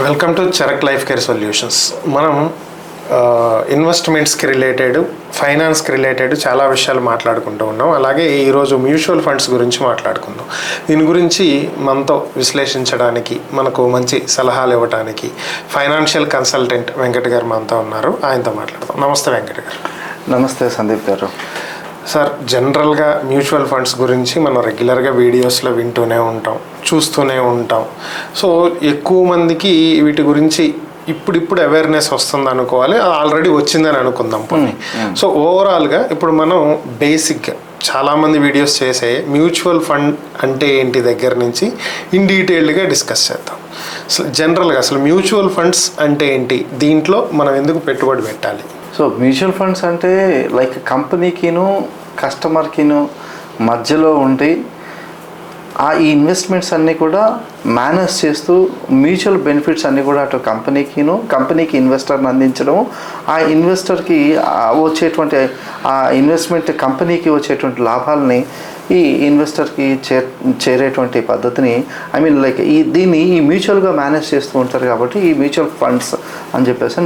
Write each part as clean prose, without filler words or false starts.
Welcome to Charak life care solutions. మనం ఇన్వెస్ట్మెంట్స్కి related, ఫైనాన్స్కి related చాలా విషయాలు మాట్లాడుకుంటూ ఉన్నాం. అలాగే ఈరోజు మ్యూచువల్ ఫండ్స్ గురించి మాట్లాడుకుందాం. దీని గురించి మనతో విశ్లేషించడానికి, మనకు మంచి సలహాలు ఇవ్వడానికి ఫైనాన్షియల్ కన్సల్టెంట్ వెంకట్ గారు మనతో ఉన్నారు. ఆయనతో మాట్లాడదాం. నమస్తే వెంకట్ గారు. నమస్తే సందీప్ గారు. సార్, జనరల్గా మ్యూచువల్ ఫండ్స్ గురించి మనం రెగ్యులర్గా వీడియోస్లో వింటూనే ఉంటాం, చూస్తూనే ఉంటాం. సో ఎక్కువ మందికి వీటి గురించి ఇప్పుడిప్పుడు అవేర్నెస్ వస్తుంది అనుకోవాలి, ఆల్రెడీ వచ్చిందని అనుకుందాం పోనీ. సో ఓవరాల్గా ఇప్పుడు మనం బేసిక్గా చాలామంది వీడియోస్ చేసే మ్యూచువల్ ఫండ్ అంటే ఏంటి దగ్గర నుంచి ఇన్ డీటెయిల్డ్గా డిస్కస్ చేద్దాం. అసలు జనరల్గా అసలు మ్యూచువల్ ఫండ్స్ అంటే ఏంటి, దీంట్లో మనం ఎందుకు పెట్టుబడి పెట్టాలి? సో మ్యూచువల్ ఫండ్స్ అంటే లైక్ కంపెనీకిను కస్టమర్కిను మధ్యలో ఉండి ఈ ఇన్వెస్ట్మెంట్స్ అన్నీ కూడా మేనేజ్ చేస్తూ మ్యూచువల్ బెనిఫిట్స్ అన్నీ కూడా అటు కంపెనీకి ఇన్వెస్టర్ని అందించడం, ఆ ఇన్వెస్టర్కి వచ్చేటువంటి ఆ ఇన్వెస్ట్మెంట్ కంపెనీకి వచ్చేటువంటి లాభాలని ఈ ఇన్వెస్టర్కి చేరేటువంటి పద్ధతిని లైక్ దీన్ని మ్యూచువల్గా మేనేజ్ చేస్తూ ఉంటారు కాబట్టి ఈ మ్యూచువల్ ఫండ్స్ అని చెప్పేసి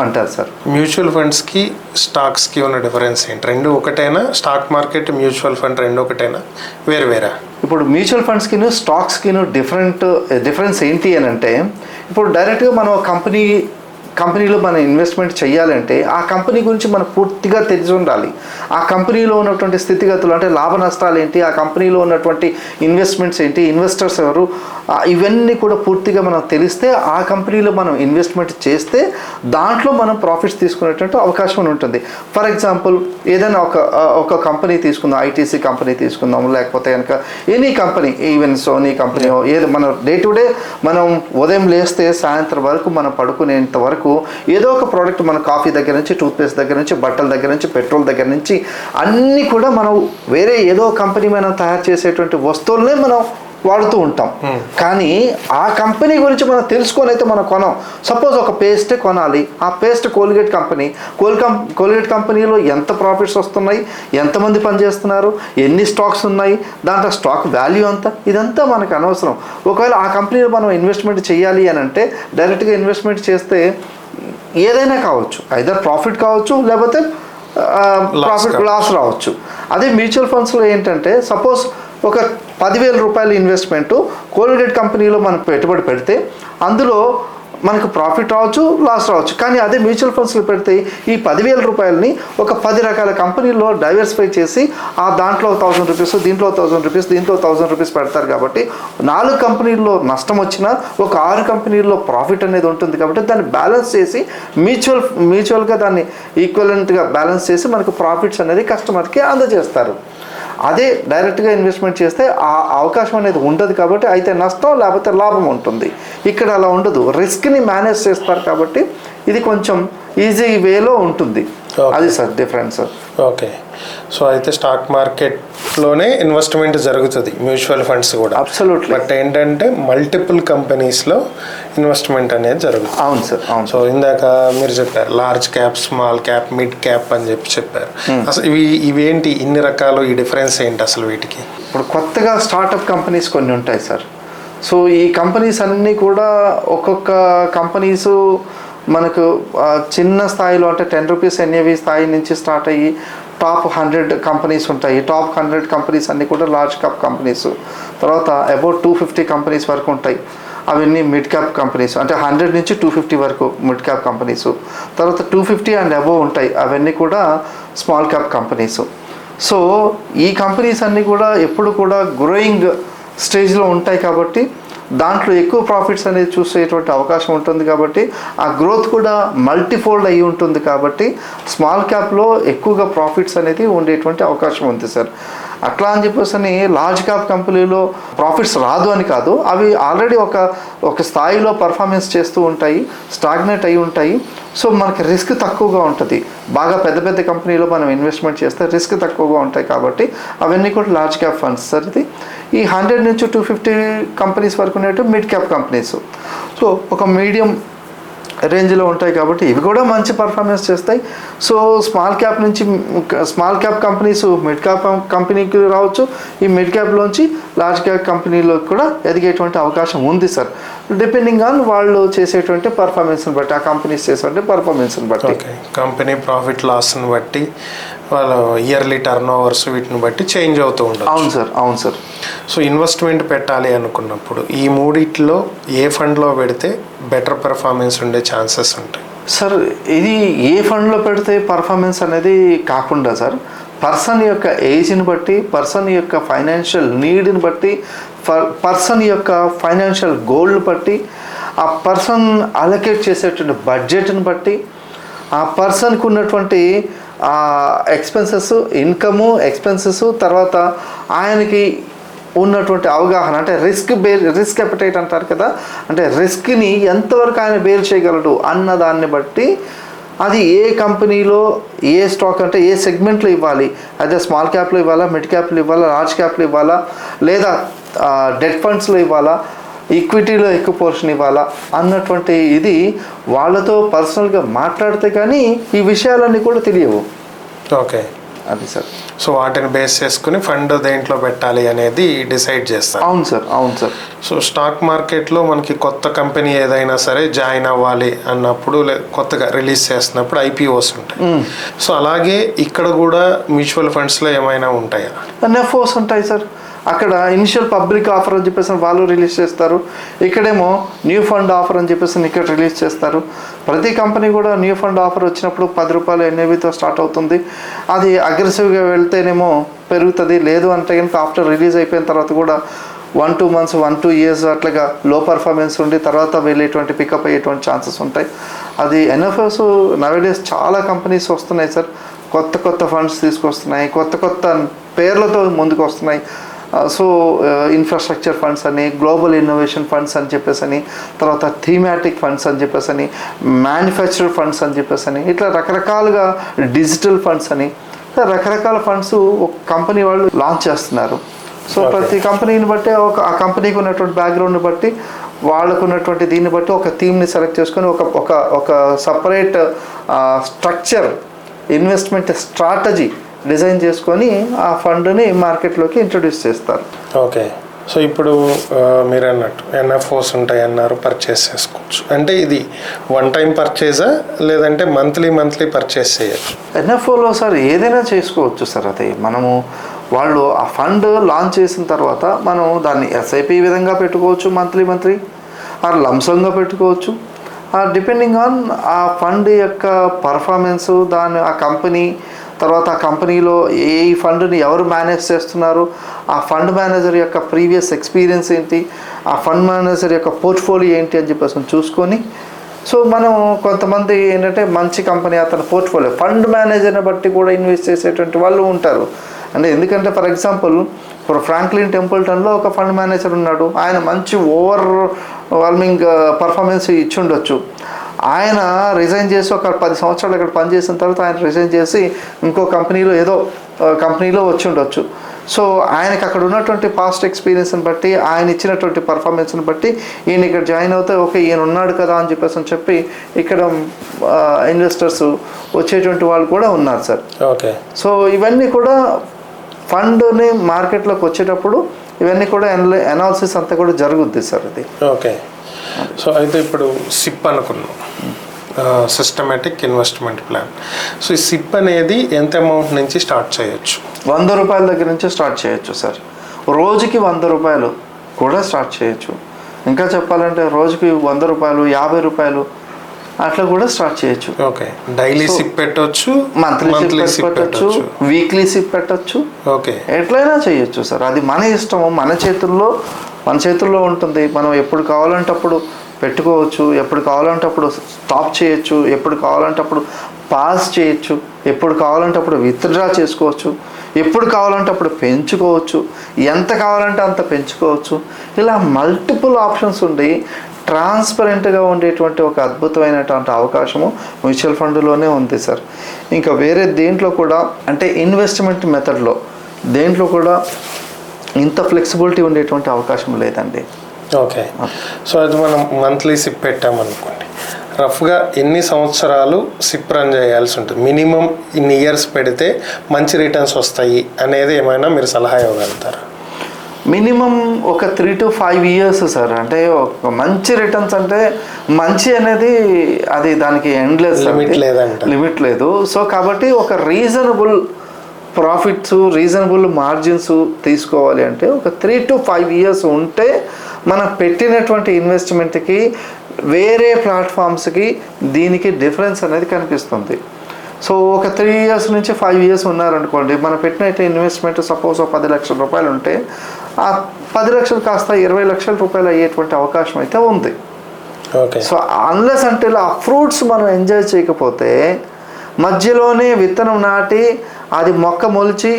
అంటారు సార్. మ్యూచువల్ ఫండ్స్కి స్టాక్స్కి ఉన్న డిఫరెన్స్ ఏంటి? రెండు ఒకటేనా? స్టాక్ మార్కెట్, మ్యూచువల్ ఫండ్ రెండు ఒకటేనా, వేరా? ఇప్పుడు మ్యూచువల్ ఫండ్స్కిను స్టాక్స్కిను డిఫరెన్స్ ఏంటి అని అంటే, ఇప్పుడు డైరెక్ట్గా మనం కంపెనీలో మనం ఇన్వెస్ట్మెంట్ చేయాలంటే ఆ కంపెనీ గురించి మనకు పూర్తిగా తెలిసి ఉండాలి. ఆ కంపెనీలో ఉన్నటువంటి స్థితిగతులు అంటే లాభ నష్టాలు ఏంటి, ఆ కంపెనీలో ఉన్నటువంటి ఇన్వెస్ట్మెంట్స్ ఏంటి, ఇన్వెస్టర్స్ ఎవరు, ఇవన్నీ కూడా పూర్తిగా మనం తెలిస్తే ఆ కంపెనీలో మనం ఇన్వెస్ట్మెంట్ చేస్తే దాంట్లో మనం ప్రాఫిట్స్ తీసుకునేటువంటి అవకాశం ఉంటుంది. ఫర్ ఎగ్జాంపుల్ ఏదైనా ఒక కంపెనీ తీసుకుందాం, ఐటీసీ కంపెనీ తీసుకుందాం, లేకపోతే కనుక any company, even Sony company, ఏదో మనం డే టు డే మనం ఉదయం లేస్తే సాయంత్రం వరకు మనం పడుకునేంత వరకు ఏదో ఒక ప్రోడక్ట్, మన కాఫీ దగ్గర నుంచి, టూత్పేస్ట్ దగ్గర నుంచి, బట్టల దగ్గర నుంచి, పెట్రోల్ దగ్గర నుంచి అన్నీ కూడా మనం వేరే ఏదో కంపెనీ మనం తయారు చేసేటువంటి వస్తువులనే మనం వాడుతూ ఉంటాం. కానీ ఆ కంపెనీ గురించి మనం తెలుసుకొని అయితే మనం కొనం. సపోజ్ ఒక పేస్టే కొనాలి, ఆ పేస్ట్ కోల్గేట్ కంపెనీలో ఎంత ప్రాఫిట్స్ వస్తున్నాయి, ఎంతమంది పనిచేస్తున్నారు, ఎన్ని స్టాక్స్ ఉన్నాయి, దాంట్లో స్టాక్ వాల్యూ ఎంత, ఇదంతా మనకు అనవసరం. ఒకవేళ ఆ కంపెనీలో మనం ఇన్వెస్ట్మెంట్ చేయాలి అని అంటే డైరెక్ట్గా ఇన్వెస్ట్మెంట్ చేస్తే ఏదైనా కావచ్చు, ఐదర్ ప్రాఫిట్ కావచ్చు, లేకపోతే లాస్ రావచ్చు. అదే మ్యూచువల్ ఫండ్స్లో ఏంటంటే సపోజ్ ఒక 10,000 రూపాయల ఇన్వెస్ట్మెంటు కోల్గేట్ కంపెనీలో మనం పెట్టుబడి పెడితే అందులో మనకు ప్రాఫిట్ రావచ్చు, లాస్ రావచ్చు. కానీ అదే మ్యూచువల్ ఫండ్స్లో పెడితే ఈ 10,000 రూపాయలని ఒక 10 రకాల కంపెనీల్లో డైవర్సిఫై చేసి దాంట్లో 1,000 రూపీస్, దీంట్లో 1,000 రూపీస్, దీంట్లో 1,000 రూపీస్ పెడతారు. కాబట్టి 4 కంపెనీల్లో నష్టం వచ్చినా ఒక 6 కంపెనీల్లో ప్రాఫిట్ అనేది ఉంటుంది. కాబట్టి దాన్ని బ్యాలెన్స్ చేసి మ్యూచువల్గా దాన్ని ఈక్వలెంట్గా బ్యాలెన్స్ చేసి మనకు ప్రాఫిట్స్ అనేది కస్టమర్కి అందజేస్తారు. అదే డైరెక్ట్గా ఇన్వెస్ట్మెంట్ చేస్తే ఆ అవకాశం అనేది ఉండదు. కాబట్టి అయితే నష్టం లేకపోతే లాభం ఉంటుంది. ఇక్కడ అలా ఉండదు, రిస్క్ని మేనేజ్ చేస్తారు. కాబట్టి ఇది కొంచెం ఈజీ వేలో ఉంటుంది. అది సార్ డిఫరెన్స్. ఓకే. సో అయితే స్టాక్ మార్కెట్లోనే ఇన్వెస్ట్మెంట్ జరుగుతుంది, మ్యూచువల్ ఫండ్స్ కూడా. అబ్సల్యూట్లీ. బట్ ఏంటంటే మల్టిపుల్ కంపెనీస్లో ఇన్వెస్ట్మెంట్ అనేది జరుగుతుంది. అవును సార్, అవును. సో ఇందాక మీరు చెప్పారు large cap, small cap, mid cap అని చెప్పారు. అసలు ఇవేంటి, ఇన్ని రకాలు, ఈ డిఫరెన్స్ ఏంటి అసలు వీటికి? ఇప్పుడు కొత్తగా స్టార్టప్ కంపెనీస్ కొన్ని ఉంటాయి సార్. సో ఈ కంపెనీస్ అన్నీ కూడా ఒక్కొక్క కంపెనీసు మనకు చిన్న స్థాయిలో అంటే 10 రూపీస్ ఎన్ఏవి స్థాయి నుంచి స్టార్ట్ అయ్యి టాప్ 100 కంపెనీస్ ఉంటాయి. టాప్ 100 కంపెనీస్ అన్నీ కూడా లార్జ్ క్యాప్ కంపెనీస్. తర్వాత అబౌట్ 250 కంపెనీస్ వరకు ఉంటాయి, అవన్నీ మిడ్ క్యాప్ కంపెనీస్. అంటే 100 నుంచి 250 వరకు మిడ్ క్యాప్ కంపెనీస్. తర్వాత 250 అండ్ అబోవ్ ఉంటాయి, అవన్నీ కూడా స్మాల్ క్యాప్ కంపెనీస్. సో ఈ కంపెనీస్ అన్నీ కూడా ఎప్పుడు కూడా గ్రోయింగ్ స్టేజ్లో ఉంటాయి. కాబట్టి దాంట్లో ఎక్కువ ప్రాఫిట్స్ అనేది చూసేటువంటి అవకాశం ఉంటుంది. కాబట్టి ఆ గ్రోత్ కూడా మల్టీఫోల్డ్ అయ్యి ఉంటుంది. కాబట్టి స్మాల్ క్యాప్లో ఎక్కువగా ప్రాఫిట్స్ అనేది ఉండేటువంటి అవకాశం ఉంది సార్. అట్లా అని చెప్పేసి లార్జ్ క్యాప్ కంపెనీలో ప్రాఫిట్స్ రాదు అని కాదు, అవి ఆల్రెడీ ఒక స్థాయిలో పర్ఫార్మెన్స్ చేస్తూ ఉంటాయి, స్టాగ్నేట్ అయి ఉంటాయి. సో మనకి రిస్క్ తక్కువగా ఉంటుంది. బాగా పెద్ద కంపెనీలో మనం ఇన్వెస్ట్మెంట్ చేస్తే రిస్క్ తక్కువగా ఉంటాయి. కాబట్టి అవన్నీ కూడా లార్జ్ క్యాప్ ఫండ్స్ సార్. ఇది ఈ 100 నుంచి 250 కంపెనీస్ వరకు ఉన్నట్టు మిడ్ క్యాప్ కంపెనీస్. సో ఒక మీడియం రేంజ్లో ఉంటాయి కాబట్టి ఇవి కూడా మంచి పర్ఫార్మెన్స్ చేస్తాయి. So small cap companies mid cap కంపెనీకి రావచ్చు, ఈ మిడ్ క్యాప్లోంచి లార్జ్ క్యాప్ కంపెనీలోకి కూడా ఎదిగేటువంటి అవకాశం ఉంది సార్. డిపెండింగ్ ఆన్ వాళ్ళు చేసేటువంటి పర్ఫార్మెన్స్ని బట్టి, ఆ కంపెనీస్ చేసేటువంటి పర్ఫార్మెన్స్ని బట్టి. ఓకే, కంపెనీ ప్రాఫిట్ లాస్ని బట్టి వాళ్ళ ఇయర్లీ టర్న్ ఓవర్స్ వీటిని బట్టి చేంజ్ అవుతూ ఉంటుంది. అవును సార్, అవును సార్. సో ఇన్వెస్ట్మెంట్ పెట్టాలి అనుకున్నప్పుడు ఈ మూడిట్లో ఏ ఫండ్లో పెడితే బెటర్ పెర్ఫార్మెన్స్ ఉండే ఛాన్సెస్ ఉంటాయి సార్? ఇది ఏ ఫండ్లో పెడితే పర్ఫార్మెన్స్ అనేది కాకుండా సార్, పర్సన్ యొక్క ఏజ్ని బట్టి, పర్సన్ యొక్క ఫైనాన్షియల్ నీడ్ని బట్టి, పర్సన్ యొక్క ఫైనాన్షియల్ గోల్ని బట్టి, ఆ పర్సన్ అలొకేట్ చేసేటువంటి బడ్జెట్ని బట్టి, ఆ పర్సన్కి ఉన్నటువంటి ఎక్స్పెన్సెస్, ఇన్కము, ఎక్స్పెన్సెస్, తర్వాత ఆయనకి ఉన్నటువంటి అవగాహన, అంటే రిస్క్ అపెటైట్ అంటారు కదా, అంటే రిస్క్ని ఎంతవరకు ఆయన బేర్ చేయగలడు అన్న దాన్ని బట్టి అది ఏ కంపెనీలో ఏ స్టాక్, అంటే ఏ సెగ్మెంట్లో ఇవ్వాలి, అదే స్మాల్ క్యాప్లో ఇవ్వాలా, మిడ్ క్యాప్లో ఇవ్వాలా, లార్జ్ క్యాప్లో ఇవ్వాలా, లేదా డెట్ ఫండ్స్లో ఇవ్వాలా, ఈక్విటీలో ఎక్కువ పోర్షన్ ఇవ్వాలా అన్నటువంటి ఇది వాళ్ళతో పర్సనల్గా మాట్లాడితే కానీ ఈ విషయాలన్నీ కూడా తెలియవు. ఓకే, అది సార్. సో వాటిని బేస్ చేసుకుని ఫండ్ దేంట్లో పెట్టాలి అనేది డిసైడ్ చేస్తారు. అవును సార్, అవును సార్. సో స్టాక్ మార్కెట్లో మనకి కొత్త కంపెనీ ఏదైనా సరే జాయిన్ అవ్వాలి అన్నప్పుడు, కొత్తగా రిలీజ్ చేస్తున్నప్పుడు ఐపీఓస్ ఉంటాయి. సో అలాగే ఇక్కడ కూడా మ్యూచువల్ ఫండ్స్లో ఏమైనా ఉంటాయా? ఎన్ఎఫ్ఓస్ ఉంటాయి సార్. అక్కడ ఇనిషియల్ పబ్లిక్ ఆఫర్ అని చెప్పేసి వాళ్ళు రిలీజ్ చేస్తారు, ఇక్కడేమో న్యూ ఫండ్ ఆఫర్ అని చెప్పేసి ఇక్కడ రిలీజ్ చేస్తారు. ప్రతి కంపెనీ కూడా న్యూ ఫండ్ ఆఫర్ వచ్చినప్పుడు 10 రూపాయలు ఎన్ఏవితో స్టార్ట్ అవుతుంది. అది అగ్రెసివ్గా వెళ్తేనేమో పెరుగుతుంది, లేదు అంటే కనుక ఆఫ్టర్ రిలీజ్ అయిపోయిన తర్వాత కూడా 1-2 months 1-2 years అట్లాగా లో పర్ఫార్మెన్స్ ఉండి తర్వాత వెళ్ళేటువంటి పికప్ అయ్యేటువంటి ఛాన్సెస్ ఉంటాయి. అది ఎన్ఎఫ్ఎస్ నవేడేస్ చాలా కంపెనీస్ వస్తున్నాయి సార్, కొత్త ఫండ్స్ తీసుకొస్తున్నాయి, కొత్త పేర్లతో ముందుకు వస్తున్నాయి. సో ఇన్ఫ్రాస్ట్రక్చర్ ఫండ్స్ అని, గ్లోబల్ ఇన్నోవేషన్ ఫండ్స్ అని చెప్పేసి అని, తర్వాత థీమాటిక్ ఫండ్స్ అని చెప్పేసి అని, మ్యానుఫ్యాక్చర్ ఫండ్స్ అని చెప్పేసి అని, ఇట్లా రకరకాలుగా డిజిటల్ ఫండ్స్ అని రకరకాల ఫండ్స్ ఒక కంపెనీ వాళ్ళు లాంచ్ చేస్తున్నారు. సో ప్రతి కంపెనీని బట్టి ఆ కంపెనీకి ఉన్నటువంటి బ్యాక్గ్రౌండ్ని బట్టి, వాళ్ళకు ఉన్నటువంటి దీన్ని బట్టి ఒక థీమ్ని సెలెక్ట్ చేసుకొని ఒక separate structure, investment strategy design చేసుకొని ఆ ఫండ్ని మార్కెట్లోకి ఇంట్రొడ్యూస్ చేస్తారు. ఓకే, సో ఇప్పుడు మీరు అన్నట్టు ఎన్ఎఫ్ఓస్ ఉంటాయి అన్నారు, పర్చేస్ చేసుకోవచ్చు అంటే ఇది వన్ టైం పర్చేజా లేదంటే మంత్లీ పర్చేస్ చేయొచ్చు? ఎన్ఎఫ్ఓలో సార్ ఏదైనా చేసుకోవచ్చు సార్. అది మనము వాళ్ళు ఆ ఫండ్ లాంచ్ చేసిన తర్వాత మనం దాన్ని ఎస్ఐపి విధంగా పెట్టుకోవచ్చు, మంత్లీ ఆర్ లంసంగా పెట్టుకోవచ్చు, డిపెండింగ్ ఆన్ ఆ ఫండ్ యొక్క పర్ఫార్మెన్సు, ఆ కంపెనీ, తర్వాత ఆ కంపెనీలో ఏ ఫండ్ని ఎవరు మేనేజ్ చేస్తున్నారు, ఆ ఫండ్ మేనేజర్ యొక్క ప్రీవియస్ ఎక్స్పీరియన్స్ ఏంటి, ఆ ఫండ్ మేనేజర్ యొక్క పోర్ట్ఫోలియో ఏంటి అని చెప్పేసి చూసుకొని, సో మనం కొంతమంది ఏంటంటే మంచి కంపెనీ అతని పోర్ట్ఫోలియో ఫండ్ మేనేజర్ని బట్టి కూడా ఇన్వెస్ట్ చేసేటువంటి వాళ్ళు ఉంటారు. అంటే ఎందుకంటే ఫర్ ఎగ్జాంపుల్ ఇప్పుడు ఫ్రాంక్లిన్ టెంపుల్టన్లో ఒక ఫండ్ మేనేజర్ ఉన్నాడు, ఆయన మంచి ఓవర్ వాల్మింగ్ పర్ఫార్మెన్స్ ఇచ్చి ఉండొచ్చు. ఆయన రిజైన్ చేసి ఒక 10 సంవత్సరాలు అక్కడ పనిచేసిన తర్వాత ఆయన రిజైన్ చేసి ఇంకో కంపెనీలో వచ్చి ఉండొచ్చు. సో ఆయనకి అక్కడ ఉన్నటువంటి పాస్ట్ ఎక్స్పీరియన్స్ని బట్టి, ఆయన ఇచ్చినటువంటి పర్ఫార్మెన్స్ని బట్టి ఈయన ఇక్కడ జాయిన్ అవుతే ఓకే ఈయన ఉన్నాడు కదా అని చెప్పి ఇక్కడ ఇన్వెస్టర్స్ వచ్చేటువంటి వాళ్ళు కూడా ఉన్నారు సార్. ఓకే, సో ఇవన్నీ కూడా ఫండ్ని మార్కెట్లోకి వచ్చేటప్పుడు ఇవన్నీ కూడా అనాలిసిస్ అంతా కూడా జరుగుద్ది సార్ ఇది. ఓకే, సో అయితే ఇప్పుడు సిప్ అనుకున్నాం, సిస్టమేటిక్ ఇన్వెస్ట్మెంట్ ప్లాన్. సో ఈ సిప్ అనేది ఎంత అమౌంట్ నుంచి స్టార్ట్ చేయొచ్చు? 100 రూపాయల దగ్గర నుంచి స్టార్ట్ చేయొచ్చు సార్. రోజుకి 100 రూపాయలు కూడా స్టార్ట్ చేయొచ్చు. ఇంకా చెప్పాలంటే రోజుకి 100 రూపాయలు, 50 రూపాయలు అట్లా కూడా స్టార్ట్ చేయొచ్చు. ఓకే, డైలీ సిప్ పెట్టవచ్చు, మంత్లీ సిప్ పెట్టచ్చు, వీక్లీ సిప్ పెట్టచ్చు, ఓకే ఎట్లయినా చేయొచ్చు సార్. అది మన ఇష్టము, మన చేతుల్లో ఉంటుంది. మనం ఎప్పుడు కావాలంటే అప్పుడు పెట్టుకోవచ్చు, ఎప్పుడు కావాలంటే అప్పుడు స్టాప్ చేయొచ్చు, ఎప్పుడు కావాలంటే అప్పుడు పాస్ చేయొచ్చు, ఎప్పుడు కావాలంటే అప్పుడు విత్డ్రా చేసుకోవచ్చు, ఎప్పుడు కావాలంటే అప్పుడు పెంచుకోవచ్చు, ఎంత కావాలంటే అంత పెంచుకోవచ్చు. ఇలా మల్టిపుల్ ఆప్షన్స్ ఉండి ట్రాన్స్పరెంట్గా ఉండేటువంటి ఒక అద్భుతమైనటువంటి అవకాశము మ్యూచువల్ ఫండ్లోనే ఉంది సార్. ఇంకా వేరే దేంట్లో కూడా, అంటే ఇన్వెస్ట్మెంట్ మెథడ్లో దేంట్లో కూడా ఇంత ఫ్లెక్సిబిలిటీ ఉండేటువంటి అవకాశం లేదండి. ఓకే, సో అది మనం మంత్లీ సిప్ పెట్టామనుకోండి, రఫ్గా ఎన్ని సంవత్సరాలు సిప్ రన్ చేయాల్సి ఉంటుంది? మినిమం ఇన్ని ఇయర్స్ పెడితే మంచి రిటర్న్స్ వస్తాయి అనేది ఏమైనా మీరు సలహా ఇవ్వగలుగుతారా? మినిమం ఒక 3 to 5 years సార్. అంటే ఒక మంచి రిటర్న్స్ అంటే మంచి అనేది అది దానికి ఎండ్లెస్, లిమిట్ లేదు. సో కాబట్టి ఒక రీజనబుల్ ప్రాఫిట్స్, రీజనబుల్ మార్జిన్స్ తీసుకోవాలి అంటే ఒక 3 to 5 years ఉంటే మనం పెట్టినటువంటి ఇన్వెస్ట్మెంట్కి వేరే ప్లాట్ఫామ్స్కి దీనికి డిఫరెన్స్ అనేది కనిపిస్తుంది. సో ఒక 3 years నుంచి 5 years ఉన్నారనుకోండి, మనం పెట్టిన ఇన్వెస్ట్మెంట్ సపోజ్ 10 లక్షల రూపాయలు ఉంటే ఆ 10 లక్షలు కాస్త 20 లక్షల రూపాయలు అయ్యేటువంటి అవకాశం అయితే ఉంది. సో అన్లెస్ అంటే ఆ ఫ్రూట్స్ మనం ఎంజాయ్ చేయకపోతే, మధ్యలోనే విత్తనం నాటి అది మొక్క మొలిచి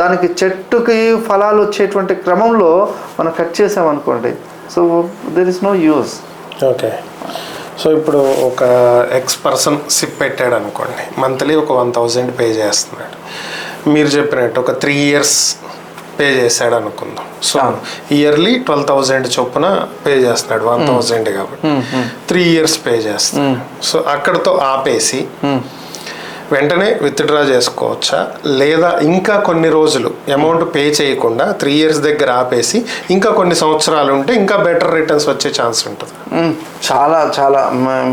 దానికి చెట్టుకి ఫలాలు వచ్చేటువంటి క్రమంలో మనం కట్ చేసామనుకోండి, so there is no use. Okay. So ఇప్పుడు ఒక ఎక్స్ పర్సన్ సిప్ పెట్టాడు అనుకోండి, మంత్లీ ఒక 1000 పే చేస్తున్నాడు. మీరు చెప్పినట్టు ఒక 3 years పే చేశాడు అనుకుందాం. సో ఇయర్లీ 12,000 చొప్పున పే చేస్తున్నాడు, 1000 కాబట్టి 3 years పే చేస్తున్నాడు. సో అక్కడతో ఆపేసి వెంటనే విత్డ్రా చేసుకోవచ్చా, లేదా ఇంకా కొన్ని రోజులు అమౌంట్ పే చేయకుండా 3 years దగ్గర ఆపేసి ఇంకా కొన్ని సంవత్సరాలు ఉంటే ఇంకా బెటర్ రిటర్న్స్ వచ్చే ఛాన్స్ ఉంటుంది? చాలా చాలా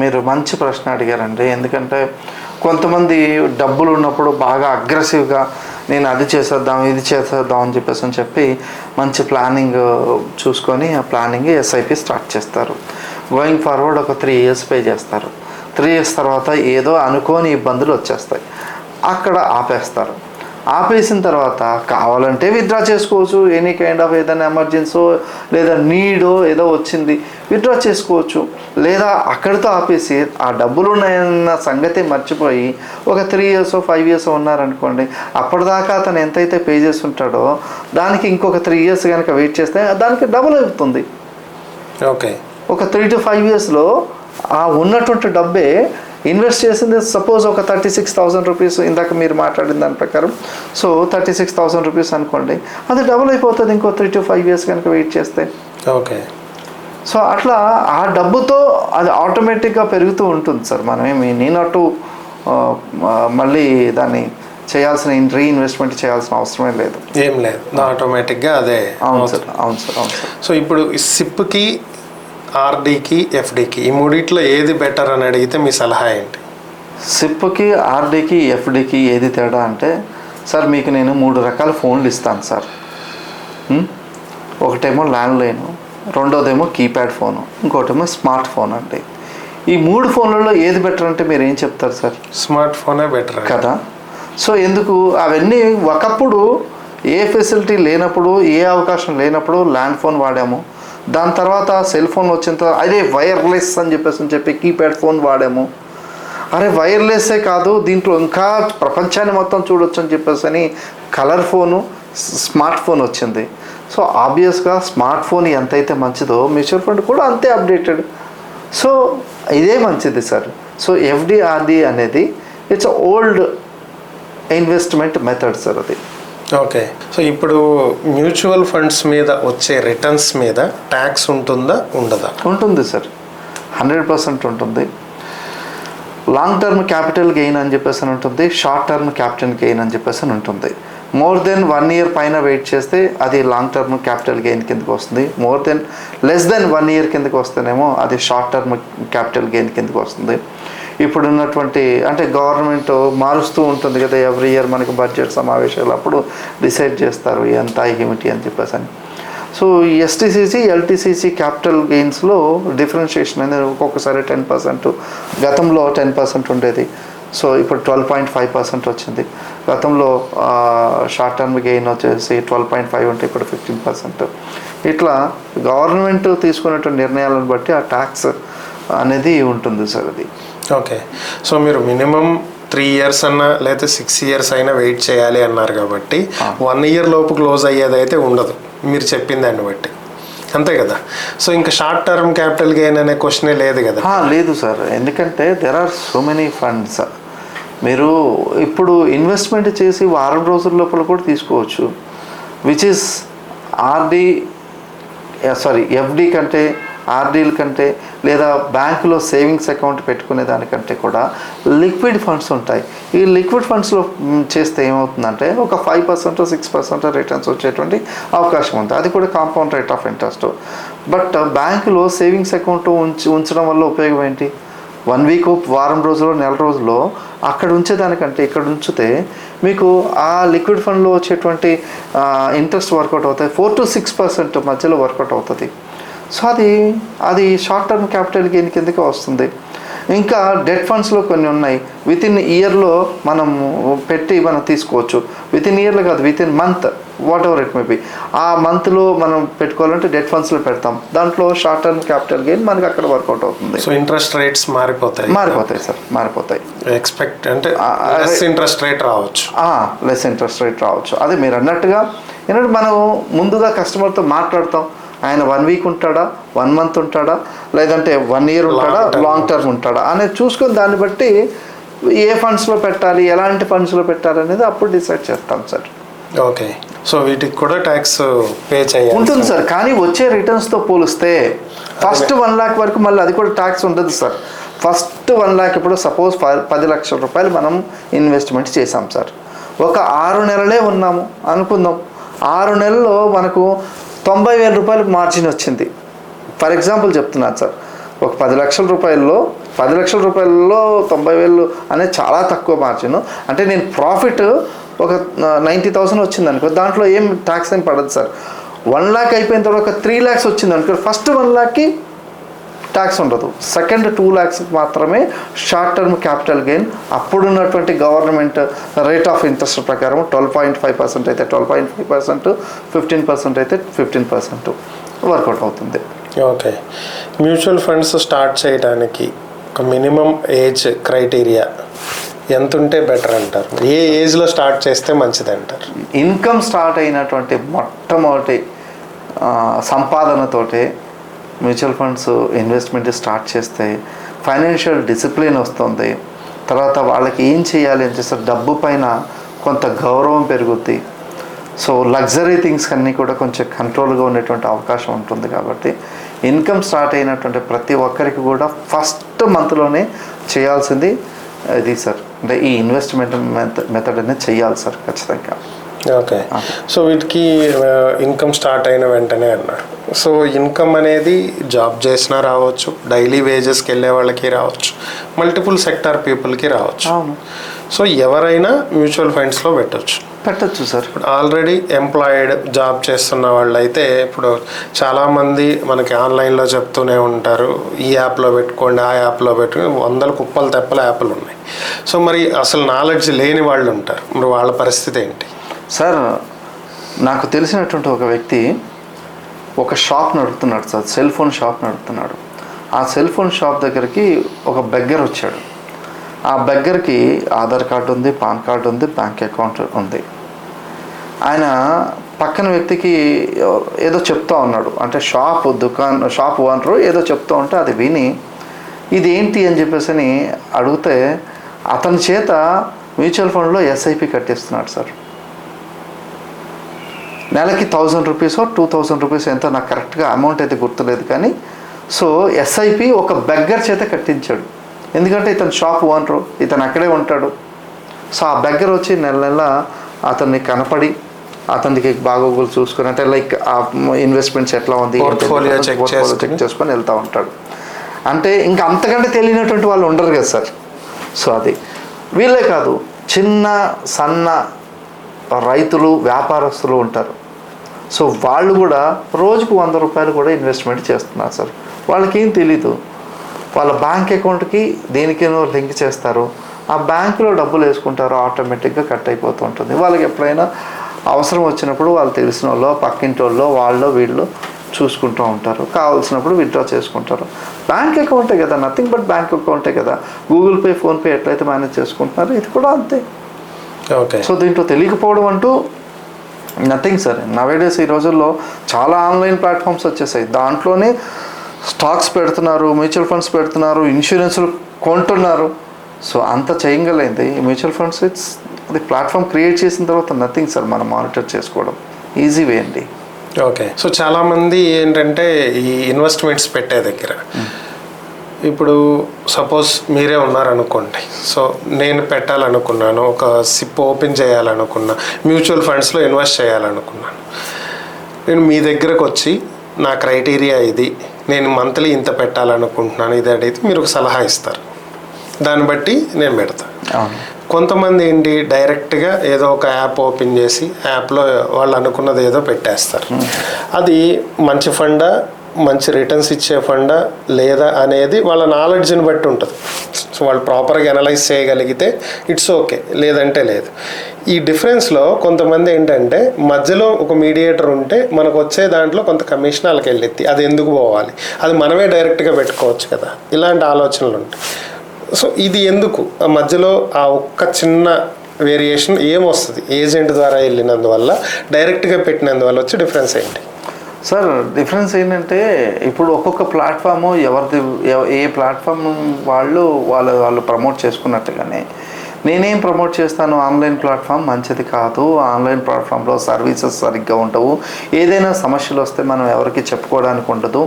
మీరు మంచి ప్రశ్న అడిగారండి. ఎందుకంటే కొంతమంది డబ్బులు ఉన్నప్పుడు బాగా అగ్రెసివ్గా నేను అది చేసేద్దాం ఇది చేసేద్దాం అని చెప్పి మంచి ప్లానింగ్ చూసుకొని ఆ ప్లానింగ్ ఎస్ఐపి స్టార్ట్ చేస్తారు. గోయింగ్ ఫార్వర్డ్ ఒక 3 years పే చేస్తారు. 3 years తర్వాత ఏదో అనుకోని ఇబ్బందులు వచ్చేస్తాయి, అక్కడ ఆపేస్తారు. ఆపేసిన తర్వాత కావాలంటే విత్డ్రా చేసుకోవచ్చు, ఎనీ కైండ్ ఆఫ్ ఏదైనా ఎమర్జెన్సీ లేదా నీడో ఏదో వచ్చింది విత్డ్రా చేసుకోవచ్చు. లేదా అక్కడితో ఆపేసి ఆ డబ్బులు ఉన్నాయన్న సంగతి మర్చిపోయి ఒక 3 years 5 years ఉన్నారనుకోండి, అప్పటిదాకా అతను ఎంతైతే పే చేసి ఉంటాడో దానికి ఇంకొక 3 years కనుక వెయిట్ చేస్తే దానికి డబుల్ అవుతుంది. ఓకే. ఒక 3 to 5 yearsలో ఆ ఉన్నటువంటి డబ్బే ఇన్వెస్ట్ చేసింది సపోజ్ ఒక 36,000 రూపీస్, ఇందాక మీరు మాట్లాడిన దాని ప్రకారం. సో 36,000 రూపీస్ అనుకోండి, అది డబుల్ అయిపోతుంది ఇంకో 3 to 5 years కనుక వెయిట్ చేస్తే. ఓకే. సో అట్లా ఆ డబ్బుతో అది ఆటోమేటిక్గా పెరుగుతూ ఉంటుంది సార్. మనమేమి నేనట్టు మళ్ళీ దాన్ని చేయాల్సిన రీఇన్వెస్ట్మెంట్ చేయాల్సిన అవసరమే లేదు. ఏం లేదు, ఆటోమేటిక్గా అదే. అవును సార్, అవును సార్, అవును సార్. సో ఇప్పుడు సిప్కి, ఆర్డీకి, ఎఫ్డీకి ఈ మూడిట్లో ఏది బెటర్ అని అడిగితే మీ సలహా ఏంటి? సిప్కి, ఆర్డీకి, ఎఫ్డీకి ఏది తేడా అంటే సార్, మీకు నేను 3 రకాల ఫోన్లు ఇస్తాను సార్. ఒకటేమో ల్యాండ్లైన్, రెండోదేమో కీప్యాడ్ ఫోను, ఇంకోటేమో స్మార్ట్ ఫోన్ అండి. ఈ 3 ఫోన్లలో ఏది బెటర్ అంటే మీరు ఏం చెప్తారు సార్? స్మార్ట్ ఫోనే బెటర్ కదా. సో ఎందుకు అవన్నీ ఒకప్పుడు ఏ ఫెసిలిటీ లేనప్పుడు, ఏ అవకాశం లేనప్పుడు ల్యాండ్ ఫోన్ వాడాము. దాని తర్వాత సెల్ ఫోన్ వచ్చిన తర్వాత అదే వైర్లెస్ అని చెప్పి కీప్యాడ్ ఫోన్ వాడాము. అరే వైర్లెస్సే కాదు, దీంట్లో ఇంకా ప్రపంచాన్ని మొత్తం చూడొచ్చు అని చెప్పేసి కలర్ ఫోను, స్మార్ట్ ఫోన్ వచ్చింది. సో ఆబ్వియస్గా స్మార్ట్ ఫోన్ ఎంతైతే మంచిదో మ్యూచువల్ ఫండ్ కూడా అంతే అప్డేటెడ్. సో ఇదే మంచిది సార్. సో ఎఫ్డిఆర్డి అనేది it's old investment method sir అది. ఓకే. సో ఇప్పుడు మ్యూచువల్ ఫండ్స్ మీద వచ్చే రిటర్న్స్ మీద ట్యాక్స్ ఉంటుందా, ఉండదా? ఉంటుంది సార్, 100% ఉంటుంది. లాంగ్ టర్మ్ క్యాపిటల్ గెయిన్ అని చెప్పేసి ఉంటుంది, షార్ట్ టర్మ్ క్యాపిటల్ గెయిన్ అని చెప్పేసి ఉంటుంది. మోర్ దెన్ 1 year పైన వెయిట్ చేస్తే అది లాంగ్ టర్మ్ క్యాపిటల్ గెయిన్ కిందకి వస్తుంది. లెస్ దెన్ 1 year కిందకి వస్తేనేమో అది షార్ట్ టర్మ్ క్యాపిటల్ గెయిన్ కిందకి వస్తుంది. ఇప్పుడున్నటువంటి అంటే గవర్నమెంట్ మారుస్తూ ఉంటుంది కదా, ఎవ్రీ ఇయర్ మనకి బడ్జెట్ సమావేశాలు అప్పుడు డిసైడ్ చేస్తారు ఎంత ఏమిటి అని చెప్పేసి అని. సో ఎస్టీసీసీ, ఎల్టీసీసీ క్యాపిటల్ గెయిన్స్లో డిఫరెన్షియేషన్ అనేది ఒక్కొక్కసారి 10%, గతంలో 10% ఉండేది. సో ఇప్పుడు 12.5% వచ్చింది. గతంలో షార్ట్ టర్మ్ గెయిన్ వచ్చేసి 12.5 ఉంటే ఇప్పుడు 15%. ఇట్లా గవర్నమెంట్ తీసుకున్నటువంటి నిర్ణయాలను బట్టి ఆ ట్యాక్స్ అనేది ఉంటుంది సార్ అది. ఓకే. సో మీరు మినిమం 3 years అన్నా లేకపోతే 6 years అయినా వెయిట్ చేయాలి అన్నారు కాబట్టి 1 year లోపు క్లోజ్ అయ్యేదైతే ఉండదు మీరు చెప్పిన దాన్ని బట్టి, అంతే కదా. సో ఇంకా షార్ట్ టర్మ్ క్యాపిటల్ గెయిన్ అనే క్వశ్చనే లేదు కదా? లేదు సార్, ఎందుకంటే there are so many funds. మీరు ఇప్పుడు ఇన్వెస్ట్మెంట్ చేసి వారం రోజుల లోపల కూడా తీసుకోవచ్చు, విచ్ ఇస్ ఎఫ్డి కంటే, ఆర్డీల కంటే లేదా బ్యాంకులో సేవింగ్స్ అకౌంట్ పెట్టుకునే దానికంటే కూడా లిక్విడ్ ఫండ్స్ ఉంటాయి. ఈ లిక్విడ్ ఫండ్స్లో చేస్తే ఏమవుతుందంటే ఒక 5% 6% రిటర్న్స్ వచ్చేటువంటి అవకాశం ఉంది. అది కూడా compound rate of interest. But బ్యాంకులో సేవింగ్స్ అకౌంట్ ఉంచడం వల్ల ఉపయోగం ఏంటి? 1 వీక్, వారం రోజులు, నెల రోజుల్లో అక్కడ ఉంచేదానికంటే ఇక్కడ ఉంచితే మీకు ఆ లిక్విడ్ ఫండ్లో వచ్చేటువంటి ఇంట్రెస్ట్ వర్కౌట్ అవుతాయి. 4 to 6% మధ్యలో వర్కౌట్ అవుతుంది. సో అది షార్ట్ టర్మ్ క్యాపిటల్ గెయిన్ కిందకే వస్తుంది. ఇంకా డెట్ ఫండ్స్లో కొన్ని ఉన్నాయి. వితిన్ ఇయర్లో మనం పెట్టి మనం తీసుకోవచ్చు. వితిన్ ఇయర్లో కాదు, within month, what ever it may be, ఆ మంత్లో మనం పెట్టుకోవాలంటే డెట్ ఫండ్స్లో పెడతాం. దాంట్లో షార్ట్ టర్మ్ క్యాపిటల్ గెయిన్ మనకి అక్కడ వర్కౌట్ అవుతుంది. సో ఇంట్రెస్ట్ రేట్స్ మారిపోతాయి సార్, మారిపోతాయి. ఎక్స్పెక్ట్ అంటే లెస్ ఇంట్రెస్ట్ రేట్ రావచ్చు. అదే మీరు అన్నట్టుగా ఏంటంటే మనం ముందుగా కస్టమర్తో మాట్లాడతాం. ఆయన 1 వీక్ ఉంటాడా, 1 మంత్ ఉంటాడా, లేదంటే 1 ఇయర్ ఉంటాడా, లాంగ్ టర్మ్ ఉంటాడా అనేది చూసుకొని దాన్ని బట్టి ఏ ఫండ్స్లో పెట్టాలి, ఎలాంటి ఫండ్స్లో పెట్టాలి అనేది అప్పుడు డిసైడ్ చేస్తాం సార్. ఓకే. సో వీటికి కూడా ట్యాక్స్ పే చేయాలి ఉంటుంది సార్. కానీ వచ్చే రిటర్న్స్తో పోలిస్తే ఫస్ట్ 1 lakh వరకు మళ్ళీ అది కూడా ట్యాక్స్ ఉండదు సార్. ఫస్ట్ 1 lakh ఇప్పుడు సపోజ్ 10 లక్షల రూపాయలు మనం ఇన్వెస్ట్మెంట్ చేసాం సార్. ఒక 6 నెలలే ఉన్నాము అనుకుందాం. 6 నెలల్లో మనకు 90,000 రూపాయలకు మార్జిన్ వచ్చింది. ఫర్ ఎగ్జాంపుల్ చెప్తున్నాను సార్. ఒక 10 లక్షల రూపాయల్లో 90,000 అనేది చాలా తక్కువ మార్జిన్. అంటే నేను ప్రాఫిట్ ఒక 90,000 వచ్చింది అనుకో, దాంట్లో ఏం ట్యాక్స్ ఏం పడదు సార్. 1 lakh అయిపోయిన తర్వాత ఒక 3 lakhs వచ్చింది అనుకో, ఫస్ట్ 1 lakhకి ట్యాక్స్ ఉండదు. సెకండ్ 2 lakhs మాత్రమే షార్ట్ టర్మ్ క్యాపిటల్ గెయిన్. అప్పుడున్నటువంటి గవర్నమెంట్ రేట్ ఆఫ్ ఇంట్రెస్ట్ ప్రకారం 12.5% అయితే 12.5%, 15% అయితే 15% వర్కౌట్ అవుతుంది. ఓకే. మ్యూచువల్ ఫండ్స్ స్టార్ట్ చేయడానికి ఒక మినిమం ఏజ్ క్రైటీరియా ఎంత ఉంటే బెటర్ అంటారు? ఏ ఏజ్లో స్టార్ట్ చేస్తే మంచిది అంటారు? ఇన్కమ్ స్టార్ట్ అయినటువంటి మొట్టమొదటి సంపాదనతోటే మ్యూచువల్ ఫండ్స్ ఇన్వెస్ట్మెంట్ స్టార్ట్ చేస్తే ఫైనాన్షియల్ డిసిప్లిన్ వస్తుంది. తర్వాత వాళ్ళకి ఏం చేయాలి అని చేస్తే డబ్బు పైన కొంత గౌరవం పెరుగుద్ది. సో లగ్జరీ థింగ్స్ అన్నీ కూడా కొంచెం కంట్రోల్గా ఉండేటువంటి అవకాశం ఉంటుంది. కాబట్టి ఇన్కమ్ స్టార్ట్ అయినటువంటి ప్రతి ఒక్కరికి కూడా ఫస్ట్ మంత్లోనే చేయాల్సింది ఇది సార్. అంటే ఈ ఇన్వెస్ట్మెంట్ మెథడ్ అనేది చేయాలి సార్ ఖచ్చితంగా. ఓకే. సో వీటికి ఇన్కమ్ స్టార్ట్ అయిన వెంటనే అన్నారు. సో ఇన్కమ్ అనేది జాబ్ చేసినా రావచ్చు, డైలీ వేజెస్కి వెళ్ళే వాళ్ళకి రావచ్చు, మల్టిపుల్ సెక్టార్ పీపుల్కి రావచ్చు. సో ఎవరైనా మ్యూచువల్ ఫండ్స్లో పెట్టచ్చు సార్. ఇప్పుడు ఆల్రెడీ ఎంప్లాయిడ్ జాబ్ చేస్తున్న వాళ్ళు అయితే ఇప్పుడు చాలామంది మనకి ఆన్లైన్లో చెప్తూనే ఉంటారు, ఈ యాప్లో పెట్టుకోండి, ఆ యాప్లో పెట్టుకోండి, 100 కుప్పలు తెప్పల యాప్లు ఉన్నాయి. సో మరి అసలు నాలెడ్జ్ లేని వాళ్ళు ఉంటారు, మరి వాళ్ళ పరిస్థితి ఏంటి సార్? నాకు తెలిసినటువంటి ఒక వ్యక్తి ఒక షాప్ నడుపుతున్నాడు సార్, సెల్ ఫోన్ షాప్ నడుపుతున్నాడు. ఆ సెల్ ఫోన్ షాప్ దగ్గరికి ఒక బెగ్గర్ వచ్చాడు. ఆ బెగ్గర్కి ఆధార్ కార్డు ఉంది, పాన్ కార్డు ఉంది, బ్యాంక్ అకౌంట్ ఉంది. ఆయన పక్కన వ్యక్తికి ఏదో చెప్తా ఉన్నాడు. అంటే షాప్ ఓనరు ఏదో చెప్తూ ఉంటే అది విని ఇది ఏంటి అని చెప్పేసి అడిగితే అతని చేత మ్యూచువల్ ఫండ్లో SIP కట్టిస్తున్నాడు సార్. నెలకి 1,000 రూపీస్ 2,000 రూపీస్ ఎంతో నాకు కరెక్ట్గా అమౌంట్ అయితే గుర్తులేదు. కానీ సో SIP ఒక బెగ్గర్ చేత కట్టించాడు. ఎందుకంటే ఇతను షాప్ ఓనరు, ఇతను అక్కడే ఉంటాడు. సో ఆ బెగ్గర్ వచ్చి నెల అతన్ని కనపడి అతనికి బాగోగులు చూసుకొని, అంటే లైక్ ఆ ఇన్వెస్ట్మెంట్స్ ఎట్లా ఉంది పోర్ట్ఫోలియో చెక్ చేసుకొని వెళ్తూ ఉంటాడు. అంటే ఇంకా అంతకంటే తెలియనటువంటి వాళ్ళు ఉండరు కదా సార్. సో అది వీళ్ళే కాదు, చిన్న సన్న రైతులు, వ్యాపారస్తులు ఉంటారు. సో వాళ్ళు కూడా రోజుకు 100 రూపాయలు కూడా ఇన్వెస్ట్మెంట్ చేస్తున్నారు సార్. వాళ్ళకేం తెలీదు. వాళ్ళ బ్యాంక్ అకౌంట్కి దేనికేనో లింక్ చేస్తారు, ఆ బ్యాంకులో డబ్బులు వేసుకుంటారు, ఆటోమేటిక్గా కట్ అయిపోతూ ఉంటుంది. వాళ్ళకి ఎప్పుడైనా అవసరం వచ్చినప్పుడు వాళ్ళు తెలిసిన వాళ్ళు, పక్కింటి వాళ్ళు వీళ్ళు చూసుకుంటూ ఉంటారు. కావాల్సినప్పుడు విత్డ్రా చేసుకుంటారు. బ్యాంక్ అకౌంటే కదా, నథింగ్ బట్ బ్యాంక్ అకౌంటే కదా. గూగుల్ పే, ఫోన్పే ఎట్లయితే మేనేజ్ చేసుకుంటున్నారో ఇది కూడా అంతే. ఓకే. సో దీంట్లో తెలియకపోవడం అంటూ నథింగ్ సార్. నవేడేస్ ఈ రోజుల్లో చాలా ఆన్లైన్ ప్లాట్ఫామ్స్ వచ్చేసాయి. దాంట్లోనే స్టాక్స్ పెడుతున్నారు, మ్యూచువల్ ఫండ్స్ పెడుతున్నారు, ఇన్సూరెన్స్లు కొంటున్నారు. సో అంత చేయగలిగింది ఈ మ్యూచువల్ ఫండ్స్. అది ప్లాట్ఫామ్ క్రియేట్ చేసిన తర్వాత నథింగ్ సార్, మనం మానిటర్ చేసుకోవడం ఈజీ వే అండి. ఓకే. సో చాలామంది ఏంటంటే ఈ ఇన్వెస్ట్మెంట్స్ పెట్టే దగ్గర ఇప్పుడు సపోజ్ మీరే ఉన్నారనుకోండి, సో నేను పెట్టాలనుకున్నాను, ఒక సిప్ ఓపెన్ చేయాలనుకున్నా, మ్యూచువల్ ఫండ్స్లో ఇన్వెస్ట్ చేయాలనుకున్నాను. నేను మీ దగ్గరకు వచ్చి నా క్రైటీరియా ఇది, నేను మంత్లీ ఇంత పెట్టాలనుకుంటున్నాను, ఇది అడిగితే మీరు ఒక సలహా ఇస్తారు, దాన్ని బట్టి నేను పెడతాను. కొంతమంది ఏంటి, డైరెక్ట్గా ఏదో ఒక యాప్ ఓపెన్ చేసి యాప్లో వాళ్ళు అనుకున్నది ఏదో పెట్టేస్తారు. అది మంచి ఫండా, మంచి రిటర్న్స్ ఇచ్చే ఫండా లేదా అనేది వాళ్ళ నాలెడ్జ్ని బట్టి ఉంటుంది. సో వాళ్ళు ప్రాపర్గా అనలైజ్ చేయగలిగితే ఇట్స్ ఓకే, లేదంటే లేదు. ఈ డిఫరెన్స్లో కొంతమంది ఏంటంటే మధ్యలో ఒక మీడియేటర్ ఉంటే మనకు వచ్చే దాంట్లో కొంత కమిషన్ వాళ్ళకి వెళ్ళిద్ది, అది ఎందుకు పోవాలి, అది మనమే డైరెక్ట్గా పెట్టుకోవచ్చు కదా, ఇలాంటి ఆలోచనలు ఉంటాయి. సో ఇది ఎందుకు మధ్యలో ఆ ఒక్క చిన్న వేరియేషన్ ఏమొస్తుంది ఏజెంట్ ద్వారా వెళ్ళినందువల్ల, డైరెక్ట్గా పెట్టినందువల్ల వచ్చే డిఫరెన్స్ ఏంటి సార్? డిఫరెన్స్ ఏంటంటే ఇప్పుడు ఒక్కొక్క ప్లాట్ఫాము ఎవరిది, ఏ ప్లాట్ఫామ్ వాళ్ళు ప్రమోట్ చేసుకున్నట్టుగానే నేనేం ప్రమోట్ చేస్తాను, ఆన్లైన్ ప్లాట్ఫామ్ మంచిది కాదు, ఆన్లైన్ ప్లాట్ఫామ్లో సర్వీసెస్ సరిగ్గా ఉండవు, ఏదైనా సమస్యలు వస్తే మనం ఎవరికి చెప్పుకోవడానికి ఉండదు.